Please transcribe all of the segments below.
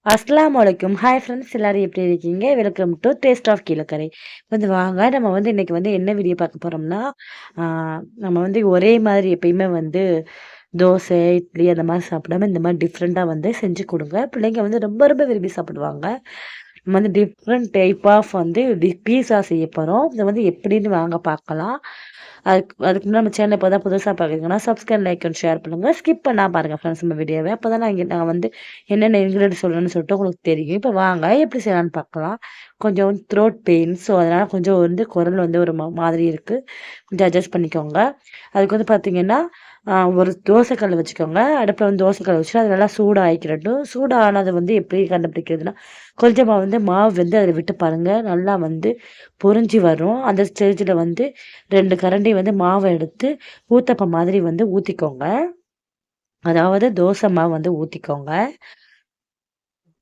அஸ்ஸலாமு அலைக்கும். Hi friends, எல்லாரும் எப்படி இருக்கீங்க? Welcome to taste of Kilakarai. வந்து வாங்க, நம்ம வந்து இன்னைக்கு வந்து என்ன வீடியோ பார்க்க போறோம்னா, ஆ நம்ம வந்து ஒரே மாதிரி எப்பயுமே வந்து தோசை, இட்லி அந்த மாரி சாப்பிடாம, இந்த மாரி டிஃப்ரெண்ட்டா வந்து செஞ்சு குடுங்க. பிள்ளைங்க வந்து ரொம்ப ரொம்ப விரும்பி சாப்பிடுவாங்க. நம்ம வந்து டிஃப்ரெண்ட் டைப் ஆஃப் வந்து பீஸா செய்ய போறோம். இத வந்து எப்படின்னு வாங்க பார்க்கலாம். அதுக்கு முன்னாடி நம்ம சேனல இப்ப தான் புதுசா பார்க்குறீங்கன்னா, சப்ஸ்கிரைப், லைக் அண்ட் ஷேர் பண்ணுங்க. ஸ்கிப் பண்ணாம பாருங்க ஃப்ரெண்ட்ஸ் நம்ம வீடியோவ. அப்பதான் நான் வந்து என்னென்ன இன்கிரீடியன்ட் சொல்லணும்னு சொல்லிட்டு உங்களுக்கு தெரியும். இப்ப வாங்க எப்படி செய்யலாம்னு பார்க்கலாம். கொஞ்சம் த்ரோட் பெயின். ஸோ, அதனால கொஞ்சம் வந்து குரல் வந்து ஒரு மாதிரி இருக்கு. கொஞ்சம் அட்ஜஸ்ட் பண்ணிக்கோங்க. அதுக்கு வந்து பார்த்தீங்கன்னா, ஒரு தோசை கல் வச்சுக்கோங்க. அடுப்புல வந்து தோசை கல் வச்சுட்டு அது நல்லா சூடாகிக்கிறட்டும். சூடானது வந்து எப்படி கண்டுபிடிக்கிறதுன்னா, கொஞ்சமா வந்து மாவு வந்து அதில விட்டு பாருங்க. நல்லா வந்து பொரிஞ்சு வரும். அந்த ஸ்டேஜ்ல வந்து 2 கரண்டி வந்து மாவ எடுத்து ஊத்தப்பம் மாதிரி வந்து ஊத்திக்கோங்க. அதாவது தோசை மாவு வந்து ஊத்திக்கோங்க.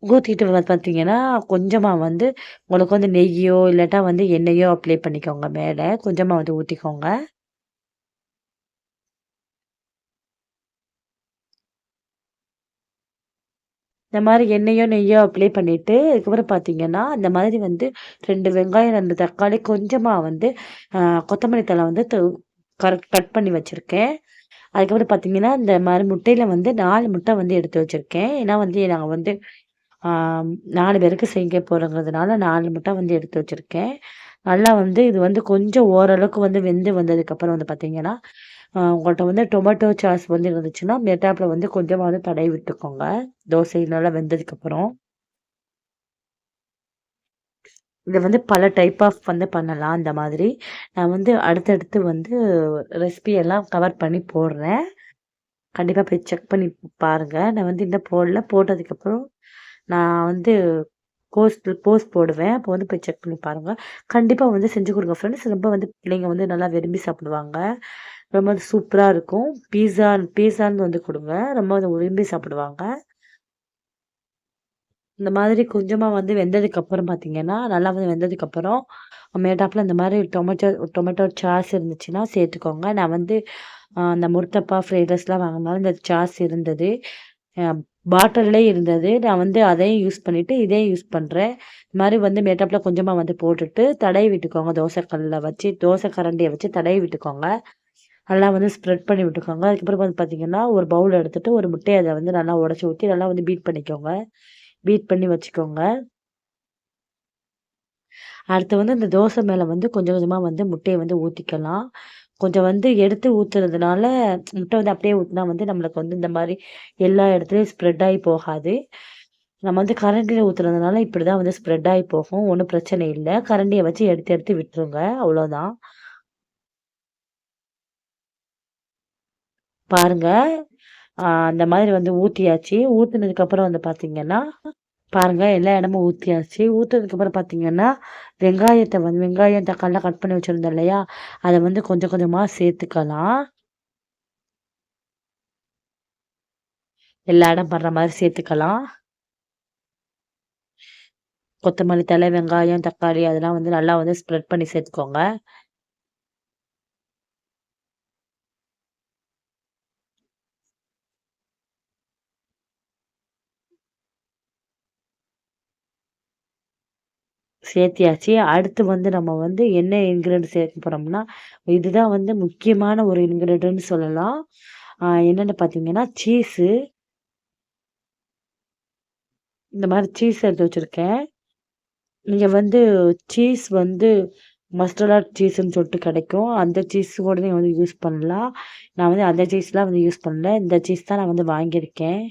ஊத்திட்டு பார்த்தீங்கன்னா, கொஞ்சமா வந்து உங்களுக்கு வந்து நெய்யோ, இல்லாட்டா வந்து எண்ணெயோ அப்ளை பண்ணிக்கோங்க மேல. கொஞ்சமா வந்து ஊத்திக்கோங்க. இந்த மாரி எண்ணெயோ, நெய்யோ அப்ளை பண்ணிட்டு, அதுக்கப்புறம் பார்த்தீங்கன்னா, இந்த மாதிரி வந்து 2 வெங்காயம், 2 தக்காளி, கொஞ்சமா வந்து அ கொத்தமல்லி தழை வந்து கட் பண்ணி வச்சிருக்கேன். அதுக்கப்புறம் பார்த்தீங்கன்னா, இந்த மாரி முட்டையில வந்து 4 முட்டை வந்து எடுத்து வச்சிருக்கேன். ஏன்னா வந்து நாங்க வந்து ஆ 4 பேருக்கு செய்ய போறோங்கிறதுனால 4 முட்டை வந்து எடுத்து வச்சிருக்கேன். நல்லா வந்து இது வந்து கொஞ்சம் ஓரளவுக்கு வந்து வெந்து வந்ததுக்கப்புறம் வந்து பார்த்தீங்கன்னா, உங்கள்ட்ட வந்து டொமேட்டோ சாஸ் வந்து இருந்துச்சுன்னா, மேட்டாப்ல வந்து கொஞ்சமா வந்து தடவி விட்டுக்கோங்க. தோசை நல்லா வெந்ததுக்கப்புறம். இத வந்து பல டைப் ஆஃப் வந்து பண்ணலாம் இந்த மாதிரி. நான் வந்து அடுத்தடுத்து வந்து ரெசிபி எல்லாம் கவர் பண்ணி போடுறேன். கண்டிப்பா போய் செக் பண்ணி பாருங்க. நான் வந்து இன்னும் போடல. போட்டதுக்கப்புறம் நான் வந்து போஸ்ட் போடுவேன். அப்போ வந்து போய் செக் பண்ணி பாருங்க. கண்டிப்பா வந்து செஞ்சு குடுங்க ஃப்ரெண்ட்ஸ். ரொம்ப வந்து பிள்ளைங்க வந்து நல்லா விரும்பி சாப்பிடுவாங்க. ரொம்ப வந்து சூப்பரா இருக்கும். பீஸான்னு வந்து குடுங்க. ரொம்ப வந்து விரும்பி சாப்பிடுவாங்க. இந்த மாதிரி கொஞ்சமா வந்து வெந்ததுக்கப்புறம் பார்த்தீங்கன்னா, நல்லா வந்து வெந்ததுக்கப்புறம் மேட்டாப்ல இந்த மாரி டொமேட்டோ சாஸ் இருந்துச்சுன்னா சேர்த்துக்கோங்க. நான் வந்து அந்த முர்த்தப்பா, ஃப்ரைட் ரைஸ்லாம் வாங்குனாலும் இந்த சாஸ் இருந்தது. அ பாட்டில்லே இருந்தது. நான் வந்து அதையும் யூஸ் பண்ணிட்டு, இதையும் யூஸ் பண்றேன். இந்த மாரி வந்து மேட்டாப்ல கொஞ்சமா வந்து போட்டுட்டு தடவி விட்டுக்கோங்க. தோசை கல்ல வச்சு, தோசை கரண்டிய வச்சு தடவி விட்டுக்கோங்க. நல்லா வந்து ஸ்ப்ரெட் பண்ணி விட்டுக்கோங்க. அதுக்கப்புறம் வந்து பார்த்தீங்கன்னா, ஒரு பவுல் எடுத்துட்டு ஒரு முட்டைய அத வந்து நல்லா உடைச்சு ஊத்தி நல்லா வந்து பீட் பண்ணிக்கோங்க. பீட் பண்ணி வச்சுக்கோங்க. அடுத்து வந்து இந்த தோசை மேல வந்து கொஞ்சம் கொஞ்சமா வந்து முட்டைய வந்து ஊத்திக்கலாம். கொஞ்சம் வந்து எடுத்து ஊத்துறதுனால முட்டை வந்து அப்படியே ஊத்துனா வந்து நம்மளுக்கு வந்து இந்த மாரி எல்லா இடத்துலயும் ஸ்ப்ரெட் ஆயி போகாது. நம்ம வந்து கரண்டில ஊத்துறதுனால இப்படிதான் வந்து ஸ்ப்ரெட் ஆயி போகும். ஒண்ணும் பிரச்சனை இல்ல. கரண்டிய வச்சு எடுத்து எடுத்து விட்டுருங்க. அவ்வளோதான். பாருங்க. அந்த மாதிரி வந்து ஊத்தியாச்சு. ஊத்துனதுக்கப்புறம் வந்து பார்த்தீங்கன்னா பாருங்க எல்லா இடமும் ஊத்தியாச்சு. ஊத்துனதுக்கப்புறம் பார்த்தீங்கன்னா, வெங்காயம், தக்காளிலாம் கட் பண்ணி வச்சிருந்தோம் இல்லையா? அத வந்து கொஞ்சம் கொஞ்சமா சேர்த்துக்கலாம். எல்லா இடம் படுற மாரி சேர்த்துக்கலாம். கொத்தமல்லி தழை, வெங்காயம், தக்காளி அதெல்லாம் வந்து நல்லா வந்து ஸ்ப்ரெட் பண்ணி சேர்த்துக்கோங்க. சேர்த்தியாச்சு. அடுத்து வந்து நம்ம வந்து என்ன இன்கிரீடியன்ட் சேர்க்க போறோம்னா, இதுதான் வந்து முக்கியமான ஒரு இன்கிரீடியன்ட்ன்னு சொல்லலாம். என்னன்னு பார்த்தீங்கன்னா, இந்த மாரி சீஸ் எடுத்து வச்சிருக்கேன். நீங்க வந்து சீஸ் வந்து மஸ்டர்டா சீஸ்ன்னு சொல்லிட்டு கிடைக்கும். அந்த சீஸ் கூட நீங்க வந்து யூஸ் பண்ணலாம். நான் வந்து அந்த சீஸ்லாம் வந்து யூஸ் பண்ணல. இந்த சீஸ் தான் நான் வந்து வாங்கியிருக்கேன்.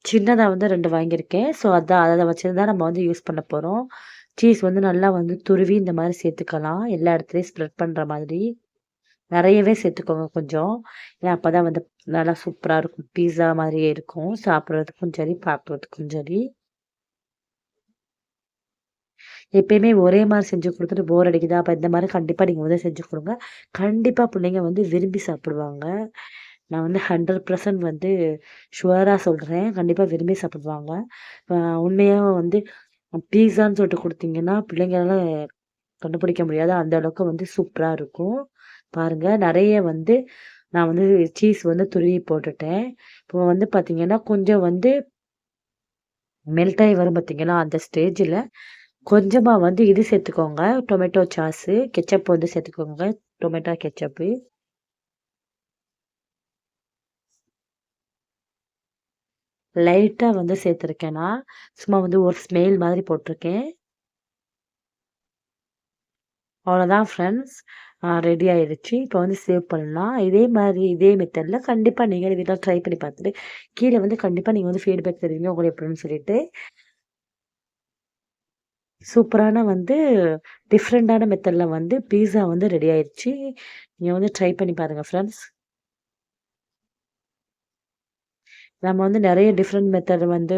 சின்னதா வந்து 2 வாங்கியிருக்கேன். ஸோ அதான் அத வச்சு தான் நம்ம வந்து யூஸ் பண்ண போறோம். சீஸ் வந்து நல்லா வந்து துருவி இந்த மாரி சேர்த்துக்கலாம். எல்லா இடத்துலயும் ஸ்ப்ரெட் பண்ற மாதிரி. நெறையவே சேர்த்துக்கோங்க கொஞ்சம். ஏன்னா அப்பதான் வந்து நல்லா சூப்பரா இருக்கும். பீஸா மாதிரியே இருக்கும். சாப்பிடுறதுக்கும் சரி, பார்க்குறதுக்கும் சரி. எப்பயுமே ஒரே மாரி செஞ்சு குடுத்துட்டு போர் அடிக்குதா? அப்ப இந்த மாரி கண்டிப்பா நீங்க வந்து செஞ்சு குடுங்க. கண்டிப்பா பிள்ளைங்க வந்து விரும்பி சாப்பிடுவாங்க. நான் வந்து 100% வந்து ஷுவரா சொல்றேன். கண்டிப்பா விரும்பி சாப்பிடுவாங்க. அ உண்மையா வந்து பீஸான்னு சொல்லிட்டு குடுத்தீங்கன்னா, பிள்ளைங்களால கண்டுபிடிக்க முடியாது. அந்த அளவுக்கு வந்து சூப்பரா இருக்கும். பாருங்க நெறைய வந்து நான் வந்து சீஸ் வந்து துருவி போட்டுட்டேன். இப்போ வந்து பார்த்தீங்கன்னா, கொஞ்சம் வந்து மெல்ட் ஆகி வரும் பார்த்தீங்களா, அந்த ஸ்டேஜில கொஞ்சமா வந்து இது சேர்த்துக்கோங்க. டொமேட்டோ சாஸு, கெச்சப் வந்து சேர்த்துக்கோங்க. Tomato ketchup. லைட்டா வந்து சேர்த்துருக்கேன் நான். சும்மா வந்து ஒரு ஸ்மெல் மாதிரி போட்டுருக்கேன். அவ்வளோதான் ஃப்ரெண்ட்ஸ். ரெடி ஆயிடுச்சு. இப்போ வந்து சேவ் பண்ணலாம். இதே மாதிரி இதே மெத்தட்ல கண்டிப்பா நீங்க வீட்ல ட்ரை பண்ணி பார்த்துட்டு, கீழ வந்து கண்டிப்பா நீங்க வந்து ஃபீட்பேக் தருவீங்க. உங்களுக்கு எப்படின்னு சொல்லிட்டு. சூப்பரான வந்து டிஃப்ரெண்டான மெத்தட்ல வந்து பீஸா வந்து ரெடி ஆயிடுச்சு. நீங்க வந்து ட்ரை பண்ணி பாருங்க ஃப்ரெண்ட்ஸ். நம்ம வந்து நெறைய டிஃப்ரெண்ட் மெத்தட் வந்து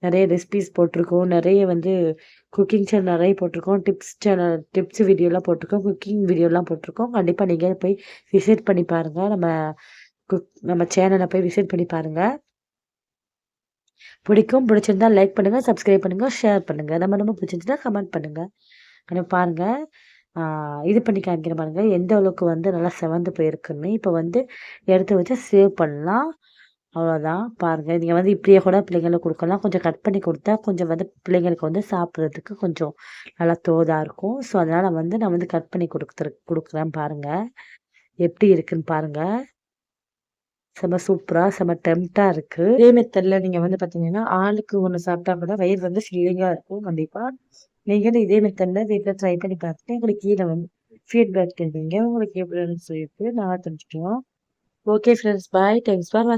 நெறைய ரெசிபீஸ் போட்டிருக்கோம். நெறைய வந்து குக்கிங் சேனல் நெறைய போட்டிருக்கோம். டிப்ஸ் வீடியோலாம் போட்டிருக்கோம். குக்கிங் வீடியோலாம் போட்டிருக்கோம். கண்டிப்பா நீங்க போய் விசிட் பண்ணி பாருங்க. நம்ம சேனல போய் விசிட் பண்ணி பாருங்க. பிடிச்சிருந்தா லைக் பண்ணுங்க, சப்ஸ்கிரைப் பண்ணுங்க, ஷேர் பண்ணுங்க. ரொம்ப பிடிச்சிருந்துச்சுன்னா கமெண்ட் பண்ணுங்க. பாருங்க. ஆ இது பண்ணி காமிக்கிறேன் பாருங்க. எந்த அளவுக்கு வந்து நல்லா செவந்து போயிருக்குன்னு. இப்ப வந்து எடுத்து வச்சு சேவ் பண்ணலாம். அவ்வளோதான். பாருங்க. நீங்க வந்து இப்படியே கூட பிள்ளைங்களுக்கு குடுக்கலாம். கொஞ்சம் கட் பண்ணி குடுத்தா, கொஞ்சம் வந்து பிள்ளைங்களுக்கு வந்து சாப்பிடுறதுக்கு கொஞ்சம் நல்லா தோதா இருக்கும். ஸோ, அதனால வந்து நான் வந்து கட் பண்ணி குடுக்குறேன் பாருங்க. எப்படி இருக்குன்னு பாருங்க. செம்ம சூப்பரா, செம்ம டெம்ப்ட்டா இருக்கு. இதே மெத்தட்ல நீங்க வந்து பார்த்தீங்கன்னா, ஆளுக்கு ஒண்ணு சாப்பிட்டா கூட வயிறு வந்து ஃபில்லிங்கா இருக்கும் கண்டிப்பா. நீங்களும் இதே மெத்தட்ல வீட்ல ட்ரை பண்ணி பார்த்துட்டு எங்களுக்கு கீழ வந்து ஃபீட்பேக் தெரிவிங்க. உங்களுக்கு எப்படி இருந்துச்சுன்னு சொல்லிட்டு நான் தெரிஞ்சுக்குவோம். Okay friends. Bye. Thanks for